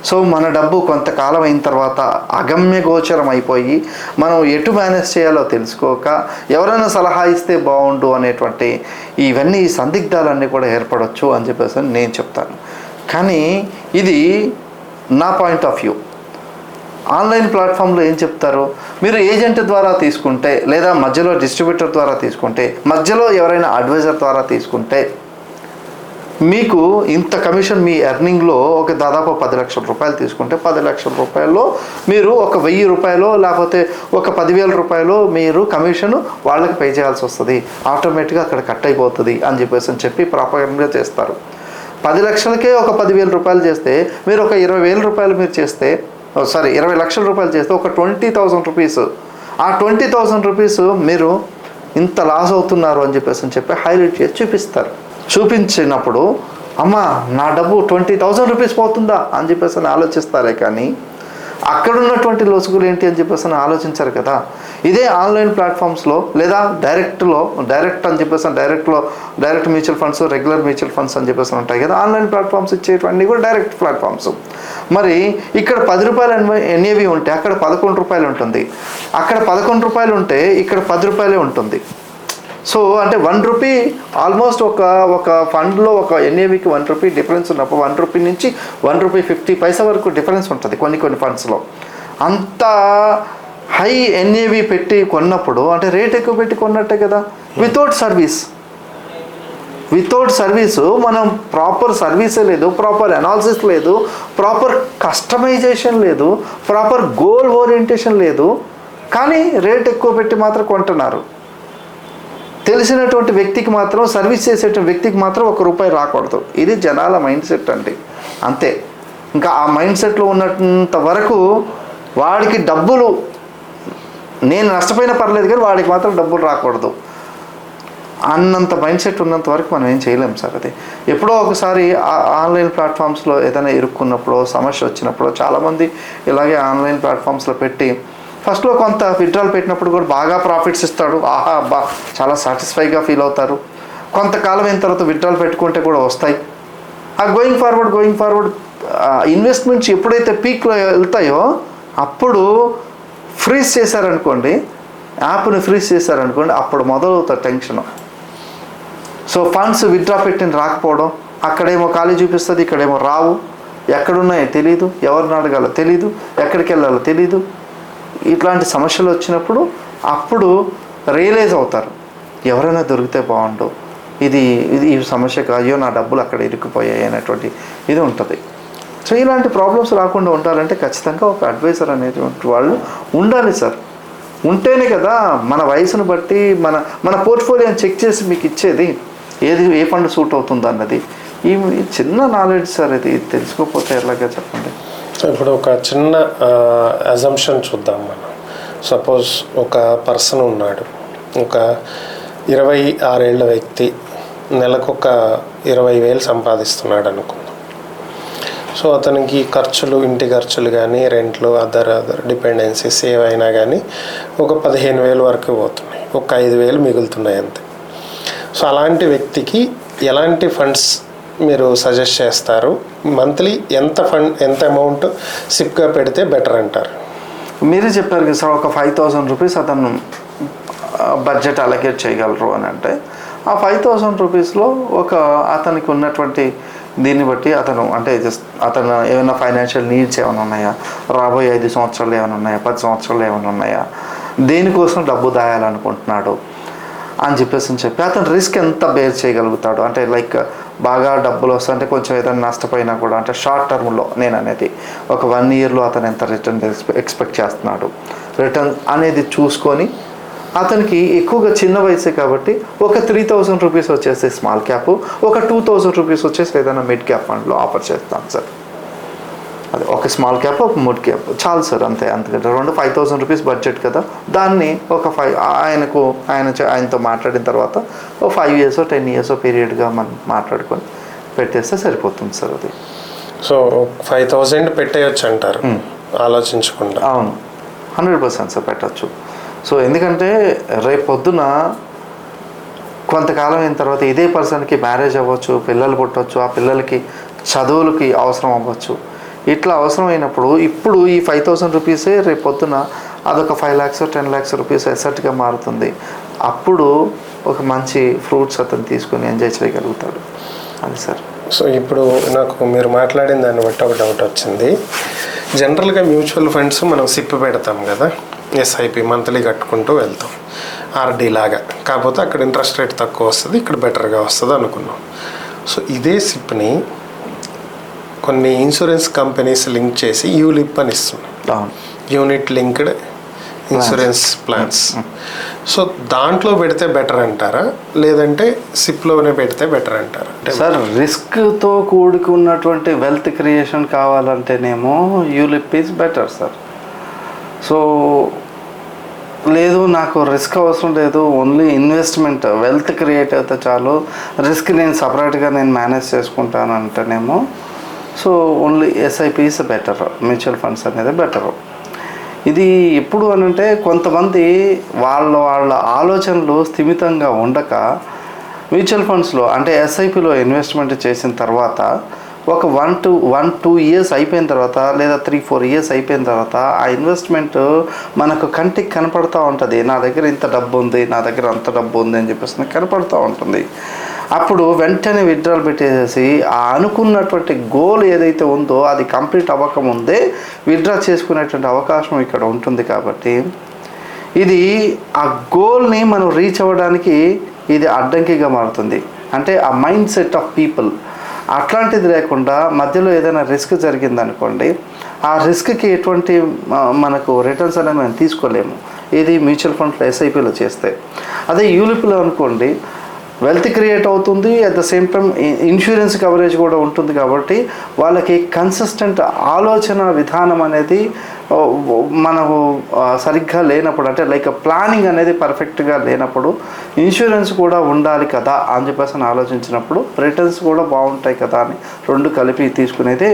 సో మన డబ్బు కొంతకాలం అయిన తర్వాత అగమ్య గోచరం అయిపోయి మనం ఎటు మేనేజ్ చేయాలో తెలుసుకోక ఎవరైనా సలహా ఇస్తే బాగుండు అనేటువంటి ఇవన్నీ సందిగ్ధాలన్నీ కూడా ఏర్పడవచ్చు అని చెప్పేసి నేను చెప్తాను. కానీ ఇది నా పాయింట్ ఆఫ్ వ్యూ. ఆన్లైన్ ప్లాట్ఫామ్లో ఏం చెప్తారు, మీరు ఏజెంట్ ద్వారా తీసుకుంటే లేదా మధ్యలో డిస్ట్రిబ్యూటర్ ద్వారా తీసుకుంటే, మధ్యలో ఎవరైనా అడ్వైజర్ ద్వారా తీసుకుంటే మీకు ఇంత కమిషన్, మీ ఎర్నింగ్లో ఒక దాదాపు 10 లక్షల రూపాయలు తీసుకుంటే 10 లక్షల రూపాయల్లో మీరు ఒక 1000 రూపాయలు లేకపోతే ఒక 10,000 రూపాయలు మీరు కమిషన్ వాళ్ళకి పే చేయాల్సి వస్తుంది, ఆటోమేటిక్గా అక్కడ కట్ అయిపోతుంది అని చెప్పి ప్రాపర్గా చేస్తారు. 10 లక్షలకే ఒక 10,000 రూపాయలు చేస్తే మీరు ఒక 20,000 రూపాయలు మీరు చేస్తే 20 లక్షల రూపాయలు చేస్తే ఒక 20,000 రూపీస్, ఆ 20,000 రూపీస్ మీరు ఇంత లాస్ అవుతున్నారు అని చెప్పి హైలైట్ చేసి చూపించినప్పుడు అమ్మ నా డబ్బు 20,000 రూపీస్ పోతుందా అని చెప్పేసి ఆలోచిస్తారే కానీ అక్కడ ఉన్నటువంటి లొసుగులు ఏంటి అని చెప్పేసి ఆలోచించారు కదా. ఇదే ఆన్లైన్ ప్లాట్ఫామ్స్లో లేదా డైరెక్ట్ అని చెప్పేసి direct mutual funds, regular mutual funds అని చెప్పేసి ఉంటాయి కదా. ఆన్లైన్ ప్లాట్ఫామ్స్ ఇచ్చేటువంటి కూడా డైరెక్ట్ ప్లాట్ఫామ్స్. మరి ఇక్కడ 10 రూపాయలు ఎన్ఏవి ఉంటే అక్కడ 11 రూపాయలు ఉంటుంది, అక్కడ 11 రూపాయలు ఉంటే ఇక్కడ 10 రూపాయలే ఉంటుంది. సో అంటే 1 రూపీ ఆల్మోస్ట్ ఒక ఫండ్లో ఒక ఎన్ఏవికి 1 రూపీ డిఫరెన్స్ ఉన్నప్పుడు 1 రూపీ నుంచి 1 రూపీ 50 పైసా వరకు డిఫరెన్స్ ఉంటుంది కొన్ని ఫండ్స్లో. అంత హై ఎన్ఏవి పెట్టి కొన్నప్పుడు అంటే రేట్ ఎక్కువ పెట్టి కొన్నట్టే కదా. వితౌట్ సర్వీసు మనం ప్రాపర్ సర్వీసే లేదు, ప్రాపర్ అనాలిసిస్ లేదు, ప్రాపర్ కస్టమైజేషన్ లేదు, ప్రాపర్ గోల్ ఓరియంటేషన్ లేదు, కానీ రేట్ ఎక్కువ పెట్టి మాత్రం కొంటున్నారు. తెలిసినటువంటి వ్యక్తికి మాత్రం, సర్వీస్ చేసేటువంటి వ్యక్తికి మాత్రం 1 రూపాయి రాకూడదు. ఇది జనాల మైండ్ సెట్ అండి, అంతే. ఇంకా ఆ మైండ్ సెట్లో ఉన్నంత వరకు వాడికి డబ్బులు, నేను నష్టపోయినా పర్లేదు కానీ వాడికి మాత్రం డబ్బులు రాకూడదు అన్నంత మైండ్ సెట్ ఉన్నంత వరకు మనం ఏం చేయలేము సార్. అది ఎప్పుడో ఒకసారి ఆన్లైన్ ప్లాట్ఫామ్స్లో ఏదైనా ఇరుక్కున్నప్పుడు, సమస్య వచ్చినప్పుడు చాలామంది ఇలాగే ఆన్లైన్ ప్లాట్ఫామ్స్లో పెట్టి ఫస్ట్లో కొంత విత్డ్రాల్ పెట్టినప్పుడు కూడా బాగా ప్రాఫిట్స్ ఇస్తాడు, చాలా సాటిస్ఫైగా ఫీల్ అవుతారు. కొంతకాలం అయిన తర్వాత విత్డ్రాల్ పెట్టుకుంటే కూడా వస్తాయి. ఆ గోయింగ్ ఫార్వర్డ్ ఇన్వెస్ట్మెంట్స్ ఎప్పుడైతే పీక్లో వెళ్తాయో అప్పుడు ఫ్రీజ్ చేశారనుకోండి, యాప్ని ఫ్రీజ్ చేశారనుకోండి, అప్పుడు మొదలవుతారు టెన్షన్. సో ఫండ్స్ విత్డ్రా పెట్టిన రాకపోవడం, అక్కడేమో ఖాళీ చూపిస్తుంది, ఇక్కడేమో రావు, ఎక్కడున్నాయో తెలీదు, ఎవరిని అడగాలో తెలీదు, ఎక్కడికి వెళ్ళాలో తెలీదు. ఇట్లాంటి సమస్యలు వచ్చినప్పుడు అప్పుడు రియలైజ్ అవుతారు, ఎవరైనా దొరికితే బాగుండు, ఇది ఈ సమస్యకు అయ్యో నా డబ్బులు అక్కడ ఇరుక్కుపోయాయి అనేటువంటి ఇది ఉంటుంది. సో ఇలాంటి ప్రాబ్లమ్స్ రాకుండా ఉండాలంటే ఖచ్చితంగా ఒక అడ్వైజర్ అనేటువంటి వాళ్ళు ఉండాలి సార్. ఉంటేనే కదా మన వయసును బట్టి మన పోర్ట్ఫోలియోని చెక్ చేసి మీకు ఇచ్చేది, ఏ ఫండ్ సూట్ అవుతుంది అన్నది. ఈ చిన్న నాలెడ్జ్ సార్, ఇది తెలుసుకోకపోతే ఎలాగా చెప్పండి. సో ఇప్పుడు ఒక చిన్న అజంప్షన్ చూద్దాం మనం. సపోజ్ ఒక పర్సన్ ఉన్నాడు, ఒక 26 ఏళ్ల వ్యక్తి, నెలకు ఒక 20,000 సంపాదిస్తున్నాడు అనుకుందాం. సో అతనికి ఖర్చులు, ఇంటి ఖర్చులు కానీ, రెంట్లు, అదర్ డిపెండెన్సీస్ ఏవైనా కానీ ఒక 15,000 వరకు పోతున్నాయి, ఒక 5,000 మిగులుతున్నాయి అంతే. సో అలాంటి వ్యక్తికి ఎలాంటి ఫండ్స్ మీరు సజెస్ట్ చేస్తారు? మంత్లీ ఎంత అమౌంట్ సిప్గా పెడితే బెటర్ అంటారు? మీరే చెప్పారు కదా సార్, ఒక 5,000 రూపీస్ అతను బడ్జెట్ అలొకేట్ చేయగలరు అని అంటే, ఆ 5,000 రూపీస్లో అతనికి ఉన్నటువంటి దీన్ని బట్టి అతను అంటే అతను ఏమైనా ఫైనాన్షియల్ నీడ్స్ ఏమైనా ఉన్నాయా, రాబోయే 5 సంవత్సరాలు ఏమైనా ఉన్నాయా, 10 సంవత్సరాలు ఏమైనా ఉన్నాయా, దేనికోసం డబ్బు దాయాలనుకుంటున్నాడు అని చెప్పి అతను రిస్క్ ఎంత బేర్ చేయగలుగుతాడు. అంటే లైక్ బాగా డబ్బులు వస్తుంటే కొంచెం ఏదైనా నష్టపోయినా కూడా, అంటే షార్ట్ టర్మ్లో నేను అనేది ఒక 1 ఇయర్లో అతను ఎంత రిటర్న్ ఎక్స్పెక్ట్ చేస్తున్నాడు, రిటర్న్ అనేది చూసుకొని అతనికి ఎక్కువగా చిన్న వయసే కాబట్టి ఒక 3,000 రూపీస్ వచ్చేసి స్మాల్ క్యాప్, ఒక 2,000 రూపీస్ వచ్చేసి ఏదైనా మిడ్ క్యాప్ ఫండ్లో ఆఫర్ చేస్తాను సార్. అది ఒక స్మాల్ క్యాప్, ఒక మిడ్ క్యాప్ చాలు సార్, అంతకంటే 5,000 రూపీస్ బడ్జెట్ కదా, దాన్ని ఒక ఆయనతో మాట్లాడిన తర్వాత ఒక 5 years 10 years పీరియడ్గా మనం మాట్లాడుకొని పెట్టేస్తే సరిపోతుంది సార్. అది సో 5,000 పెట్టేయచ్చు అంటారు ఆలోచించకుండా? అవును, 100% సార్ పెట్టచ్చు. సో ఎందుకంటే రేపొద్దున కొంతకాలం అయిన తర్వాత ఇదే పర్సన్కి మ్యారేజ్ అవ్వచ్చు, పిల్లలు పుట్టవచ్చు, ఆ పిల్లలకి చదువులకి అవసరం అవ్వచ్చు. ఇట్లా అవసరం అయినప్పుడు ఇప్పుడు ఈ 5,000 రూపీసే రేపొద్దున అదొక 5 lakhs 10 lakhs రూపీస్ ఎసెట్గా మారుతుంది. అప్పుడు ఒక మంచి ఫ్రూట్స్ అతను తీసుకొని ఎంజాయ్ చేయగలుగుతాడు. అది సార్. సో ఇప్పుడు నాకు మీరు మాట్లాడిన దాన్ని బట్టి ఒక డౌట్ వచ్చింది. జనరల్గా మ్యూచువల్ ఫండ్స్ మనం సిప్ పెడతాం కదా, ఎస్ఐపి మంత్లీ కట్టుకుంటూ వెళ్తాం, ఆర్డీ లాగా. కాకపోతే అక్కడ ఇంట్రెస్ట్ రేట్ తక్కువ వస్తుంది, ఇక్కడ బెటర్గా వస్తుంది అనుకున్నాం. సో ఇదే సిప్ని కొన్ని ఇన్సూరెన్స్ కంపెనీస్ లింక్ చేసి యూలిప్ అని ఇస్తున్నాయి, unit linked insurance plans. So దాంట్లో పెడితే బెటర్ అంటారా, లేదంటే సిప్లోనే పెడితే బెటర్ అంటారా? సార్, రిస్క్తో కూడుకున్నటువంటి వెల్త్ క్రియేషన్ కావాలంటేనేమో ULIP is better sir. So లేదు నాకు రిస్క్ అవసరం లేదు, ఓన్లీ ఇన్వెస్ట్మెంట్ వెల్త్ క్రియేట్ అయితే చాలు, రిస్క్ నేను సపరేట్గా నేను మేనేజ్ చేసుకుంటాను అంటేనేమో so only SIPs better, mutual funds అనేది బెటరు. ఇది ఎప్పుడు అని అంటే కొంతమంది వాళ్ళ ఆలోచనలు స్థిమితంగా ఉండక మ్యూచువల్ ఫండ్స్లో అంటే ఎస్ఐపిలో ఇన్వెస్ట్మెంట్ చేసిన తర్వాత ఒక 1-2 years అయిపోయిన తర్వాత లేదా 3-4 years అయిపోయిన తర్వాత ఆ ఇన్వెస్ట్మెంట్ మనకు కంటికి కనపడుతూ ఉంటుంది. నా దగ్గర ఇంత డబ్బు ఉంది, నా దగ్గర అంత డబ్బు ఉంది అని చెప్పేసి కనపడుతూ ఉంటుంది. అప్పుడు వెంటనే విత్డ్రాల్ పెట్టేసేసి ఆ అనుకున్నటువంటి గోల్ ఏదైతే ఉందో అది కంప్లీట్ అవ్వకముందే విత్డ్రా చేసుకునేటువంటి అవకాశం ఇక్కడ ఉంటుంది. కాబట్టి ఇది ఆ గోల్ని మనం రీచ్ అవ్వడానికి ఇది అడ్డంకిగా మారుతుంది. అంటే ఆ మైండ్ సెట్ ఆఫ్ పీపుల్ అట్లాంటిది లేకుండా మధ్యలో ఏదైనా రిస్క్ జరిగిందనుకోండి, ఆ రిస్క్కి ఎటువంటి మనకు రిటర్న్స్ అనేది మేము తీసుకోలేము. ఇది మ్యూచువల్ ఫండ్లో ఎస్ఐపిలో చేస్తే. అదే యూలిప్లో అనుకోండి, వెల్త్ క్రియేట్ అవుతుంది, at the same time insurance coverage కూడా ఉంటుంది. కాబట్టి వాళ్ళకి కన్సిస్టెంట్ ఆలోచన విధానం అనేది మనకు సరిగ్గా లేనప్పుడు, అంటే లైక్ ప్లానింగ్ అనేది పర్ఫెక్ట్గా లేనప్పుడు ఇన్సూరెన్స్ కూడా ఉండాలి కదా అని చెప్పేసి ఆలోచించినప్పుడు రిటర్న్స్ కూడా బాగుంటాయి కదా అని రెండు కలిపి తీసుకునేది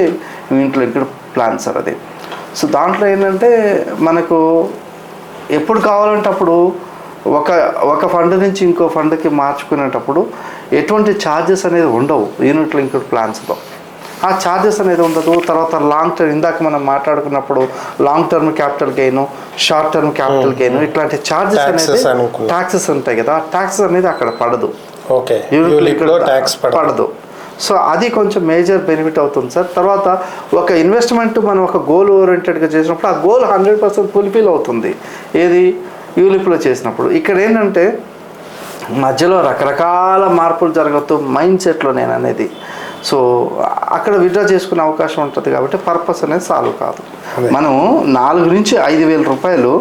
ఇంట్లో ఇక్కడ ప్లాన్ సార్ అది. సో దాంట్లో ఏంటంటే మనకు ఎప్పుడు కావాలంటే అప్పుడు ఒక ఫండ్ నుంచి ఇంకో ఫండ్కి మార్చుకునేటప్పుడు ఎటువంటి ఛార్జెస్ అనేది ఉండవు యూనిట్ లింక్డ్ ప్లాన్స్లో. ఆ ఛార్జెస్ అనేది ఉండదు. తర్వాత లాంగ్ టర్మ్, ఇందాక మనం మాట్లాడుకున్నప్పుడు long term capital gain, short term capital gain, ఇట్లాంటి ఛార్జెస్ అనేది ట్యాక్సెస్ ఉంటాయి కదా, ఆ ట్యాక్సెస్ అనేది అక్కడ పడదు, పడదు. సో అది కొంచెం మేజర్ బెనిఫిట్ అవుతుంది సార్. తర్వాత ఒక ఇన్వెస్ట్మెంట్ మనం ఒక గోల్ ఓరియంటెడ్గా చేసినప్పుడు ఆ గోల్ 100% ఫుల్ఫిల్ అవుతుంది ఏది యూలిప్లో చేసినప్పుడు. ఇక్కడ ఏంటంటే మధ్యలో రకరకాల మార్పులు జరగచ్చు మైండ్ సెట్లో నేను అనేది. సో అక్కడ విత్డ్రా చేసుకునే అవకాశం ఉంటుంది. కాబట్టి పర్పస్ అనేది సాల్వ్ కాదు. మనం 4 నుంచి 5,000 రూపాయలు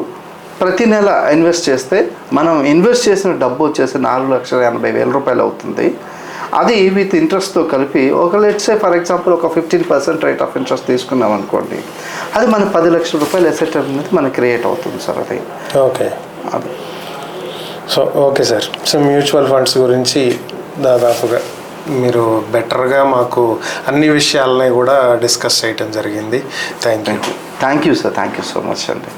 ప్రతి నెల ఇన్వెస్ట్ చేస్తే మనం ఇన్వెస్ట్ చేసిన డబ్బు వచ్చేసి 4,80,000 రూపాయలు అవుతుంది. అది విత్ ఇంట్రెస్ట్తో కలిపి ఒక లెట్సే ఫర్ ఎగ్జాంపుల్ ఒక 15% రేట్ ఆఫ్ ఇంట్రెస్ట్ తీసుకున్నాం అనుకోండి, అది మన 10 లక్షల రూపాయలు ఎసెట్ అనేది మనకి క్రియేట్ అవుతుంది సార్. అది ఓకే. అది so okay sir. So mutual funds గురించి దాదాపుగా మీరు బెటర్గా మాకు అన్ని విషయాలని కూడా డిస్కస్ చేయటం జరిగింది. Thank you sir. Thank you so much అండి.